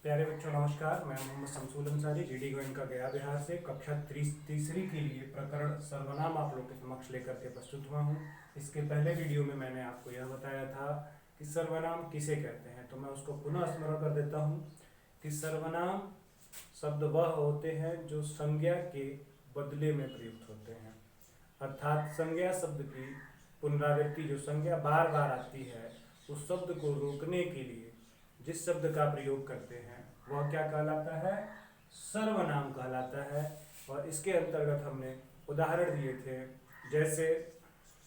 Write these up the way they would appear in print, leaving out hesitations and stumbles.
प्यारे बच्चों नमस्कार। मैं मोहम्मद शमसुल अंसारी जीडी गोयनका गया बिहार से कक्षा तीसरी के लिए प्रकरण सर्वनाम आप लोग के समक्ष लेकर के प्रस्तुत हुआ हूँ। इसके पहले वीडियो में मैंने आपको यह बताया था कि सर्वनाम किसे कहते हैं, तो मैं उसको पुनः स्मरण कर देता हूँ कि सर्वनाम शब्द वह होते हैं जो संज्ञा के बदले में प्रयुक्त होते हैं, अर्थात संज्ञा शब्द की पुनरावृत्ति, जो संज्ञा बार बार आती है उस शब्द को रोकने के लिए जिस शब्द का प्रयोग करते हैं वह क्या कहलाता है, सर्वनाम कहलाता है। और इसके अंतर्गत हमने उदाहरण दिए थे, जैसे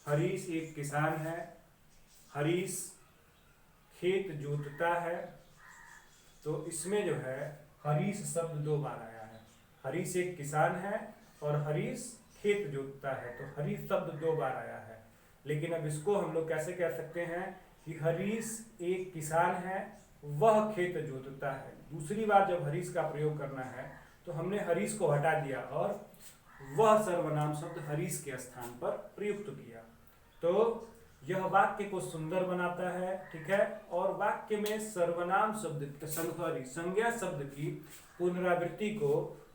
हरीश एक किसान है, हरीश खेत जोतता है, तो इसमें जो है हरीश शब्द दो बार आया है। हरीश एक किसान है और हरीश खेत जोतता है, तो हरीश शब्द दो बार आया है। लेकिन अब इसको हम लोग कैसे कह सकते हैं कि हरीश एक किसान है, वह खेत जोतता है। दूसरी बार जब हरीश का प्रयोग करना है तो हमने हरीश को हटा दिया और वह सर्वनाम शब्द हरीश के स्थान पर प्रयुक्त किया, तो यह वाक्य को सुंदर बनाता है, ठीक है। और वाक्य में सर्वनाम शब्द संज्ञा शब्द की पुनरावृत्ति को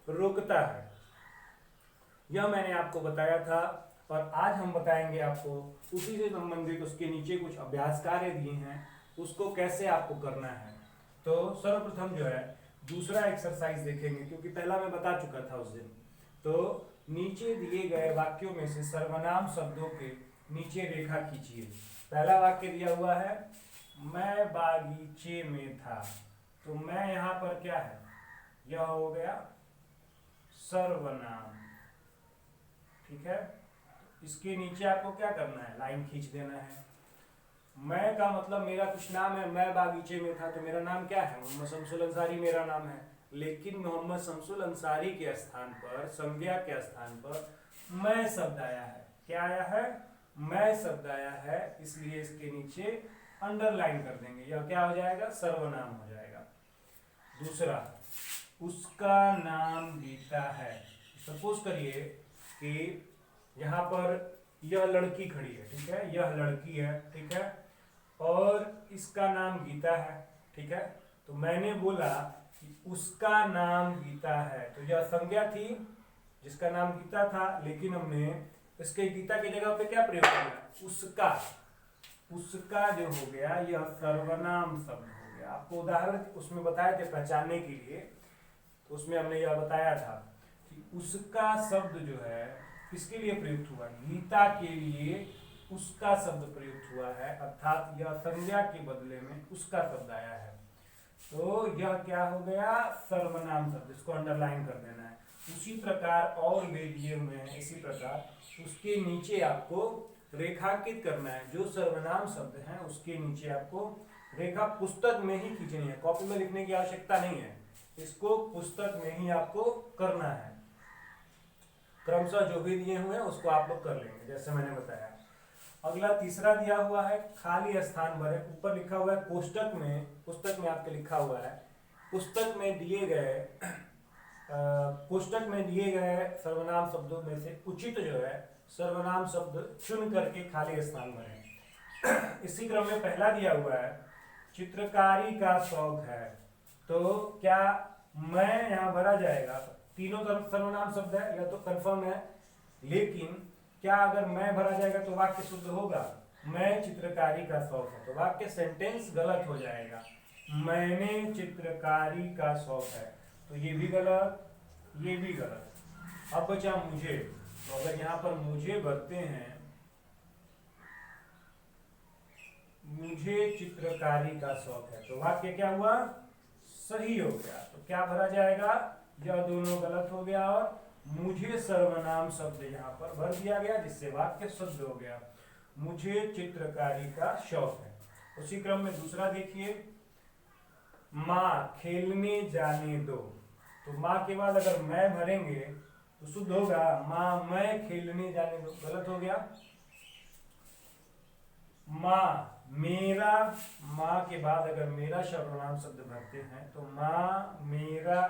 रोकता है। यह मैंने आपको बताया था और आज हम बताएंगे आपको उसी से संबंधित उसके नीचे कुछ अभ्यास कार्य दिए हैं, उसको कैसे आपको करना है। तो सर्वप्रथम जो है दूसरा एक्सरसाइज देखेंगे, क्योंकि पहला मैं बता चुका था उस दिन। तो नीचे दिए गए वाक्यों में से सर्वनाम शब्दों के नीचे रेखा खींचिए। पहला वाक्य दिया हुआ है, मैं बागीचे में था, तो मैं यहाँ पर क्या है, यह हो गया सर्वनाम, ठीक है। इसके नीचे आपको क्या करना है, लाइन खींच देना है। मैं का मतलब मेरा कुछ नाम है, मैं बागीचे में था, तो मेरा नाम क्या है, मोहम्मद शमसुल अंसारी मेरा नाम है। लेकिन मोहम्मद शमसुल अंसारी के स्थान पर, संज्ञा के स्थान पर मैं शब्द आया है। क्या आया है, मैं शब्द आया है, इसलिए इसके नीचे अंडरलाइन कर देंगे, यह क्या हो जाएगा, सर्वनाम हो जाएगा। दूसरा, उसका नाम गीता है। सपोज करिए कि यहाँ पर यह लड़की खड़ी है, ठीक है, यह लड़की है, ठीक है, और इसका नाम गीता है, ठीक है। तो मैंने बोला कि उसका नाम गीता है, तो यह संज्ञा थी जिसका नाम गीता था, लेकिन हमने इसके गीता की जगह पे क्या प्रयोग किया, उसका। उसका जो हो गया यह सर्वनाम शब्द हो गया। आपको उदाहरण उसमें बताए थे पहचानने के लिए, तो उसमें हमने यह बताया था कि उसका शब्द जो है किसके लिए प्रयुक्त हुआ, गीता के लिए उसका शब्द प्रयुक्त हुआ है, अर्थात यह संज्ञा के बदले में उसका शब्द आया है। तो यह क्या हो गया, सर्वनाम शब्द, इसको अंडरलाइन कर देना है। उसी प्रकार और भी दिए हुए हैं, इसी प्रकार उसके नीचे आपको रेखांकित करना है। जो सर्वनाम शब्द हैं उसके नीचे आपको रेखा पुस्तक में ही खींचनी है, कॉपी में लिखने की आवश्यकता नहीं है, इसको पुस्तक में ही आपको करना है। क्रमशः जो भी दिए हुए हैं उसको आप लोग कर लेंगे जैसे मैंने बताया। अगला तीसरा दिया हुआ है, खाली स्थान भरे। ऊपर लिखा हुआ है कोष्टक में, पुस्तक में आपके लिखा हुआ है, पुस्तक में दिए गए कोष्टक में दिए गए सर्वनाम शब्दों में से उचित जो है सर्वनाम शब्द चुन करके खाली स्थान भरें। इसी क्रम में पहला दिया हुआ है, चित्रकारी का शौक है, तो क्या मैं यहाँ भरा जाएगा, तीनों सर्वनाम शब्द है, यह तो कंफर्म है। लेकिन क्या अगर मैं भरा जाएगा तो वाक्य शुद्ध होगा, मैं चित्रकारी का शौक है, तो वाक्य सेंटेंस गलत हो जाएगा। मैंने चित्रकारी का शौक है, तो ये भी गलत, ये भी गलत। अब बचा मुझे, तो अगर यहाँ पर मुझे भरते हैं, मुझे चित्रकारी का शौक है, तो वाक्य क्या हुआ, सही हो गया। तो क्या भरा जाएगा, यह दोनों गलत हो गया और मुझे सर्वनाम शब्द यहाँ पर भर दिया गया, जिससे वाक्य शुद्ध हो गया, मुझे चित्रकारी का शौक है। उसी क्रम में दूसरा देखिए, माँ खेलने जाने दो, तो माँ के बाद अगर मैं भरेंगे तो शुद्ध होगा, माँ मैं खेलने जाने दो, गलत हो गया। माँ मेरा, माँ के बाद अगर मेरा सर्वनाम शब्द भरते हैं तो माँ मेरा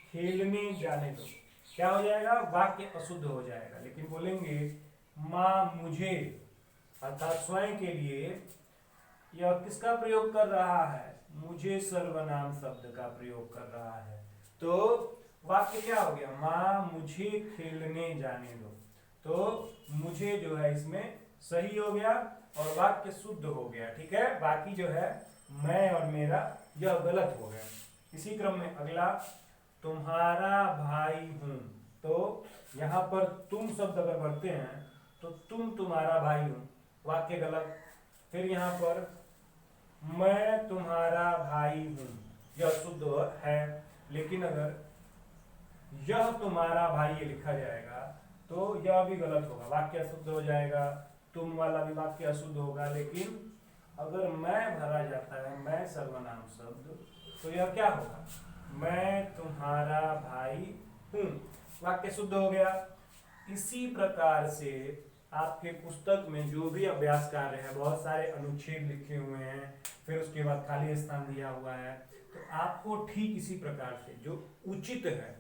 खेलने जाने दो, क्या हो जाएगा, वाक्य अशुद्ध हो जाएगा। लेकिन बोलेंगे माँ मुझे, अर्थात स्वयं के लिए, यह किसका प्रयोग कर रहा है, मुझे सर्वनाम शब्द का प्रयोग कर रहा है। तो वाक्य क्या हो गया, माँ मुझे खेलने जाने दो। तो मुझे जो है इसमें सही हो गया और वाक्य शुद्ध हो गया। ठीक है, बाकी जो है मैं और मेरा यह गलत हो गया। इसी क्रम में अगला, तुम्हारा भाई हूं। तो यहां पर तुम शब्द अगर भरते हैं तो तुम तुम्हारा भाई हूं, वाक्य गलत। फिर यहां पर मैं तुम्हारा भाई हूं, यह शुद्ध है। लेकिन अगर यह तुम्हारा भाई ये लिखा जाएगा तो यह भी गलत होगा, वाक्य अशुद्ध हो जाएगा, तुम वाला भी वाक्य अशुद्ध होगा। लेकिन अगर मैं भरा जाता है, मैं सर्वनाम शब्द, तो यह क्या होगा, मैं तुम्हारा भाई हूं, वाक्य शुद्ध हो गया। इसी प्रकार से आपके पुस्तक में जो भी अभ्यास कार्य है, बहुत सारे अनुच्छेद लिखे हुए हैं, फिर उसके बाद खाली स्थान दिया हुआ है। तो आपको ठीक इसी प्रकार से जो उचित है,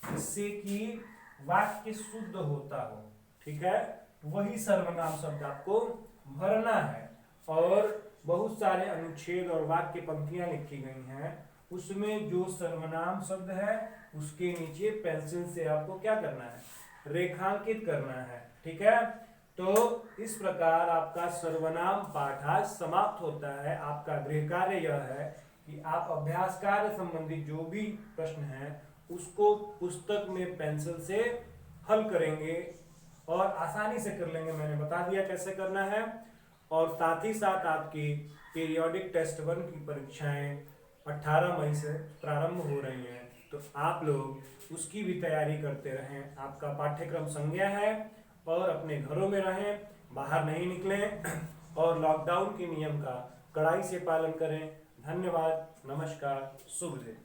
जिससे कि वाक्य शुद्ध होता हो, ठीक है, वही सर्वनाम शब्द आपको भरना है। और बहुत सारे अनुच्छेद और वाक्य पंक्तियां लिखी गई हैं, उसमें जो सर्वनाम शब्द है उसके नीचे पेंसिल से आपको क्या करना है, रेखांकित करना है। ठीक है, तो इस प्रकार आपका सर्वनाम पाठ आज समाप्त होता है। आपका गृह कार्य यह है कि आप अभ्यास कार्य संबंधित जो भी प्रश्न है उसको पुस्तक में पेंसिल से हल करेंगे और आसानी से कर लेंगे। मैंने बता दिया कैसे करना है। और साथ ही साथ आपकी पीरियोडिक टेस्ट 1 की परीक्षाएं 18 मई से प्रारंभ हो रही हैं, तो आप लोग उसकी भी तैयारी करते रहें। आपका पाठ्यक्रम संज्ञा है और अपने घरों में रहें, बाहर नहीं निकलें और लॉकडाउन के नियम का कड़ाई से पालन करें। धन्यवाद, नमस्कार, शुभ दिन।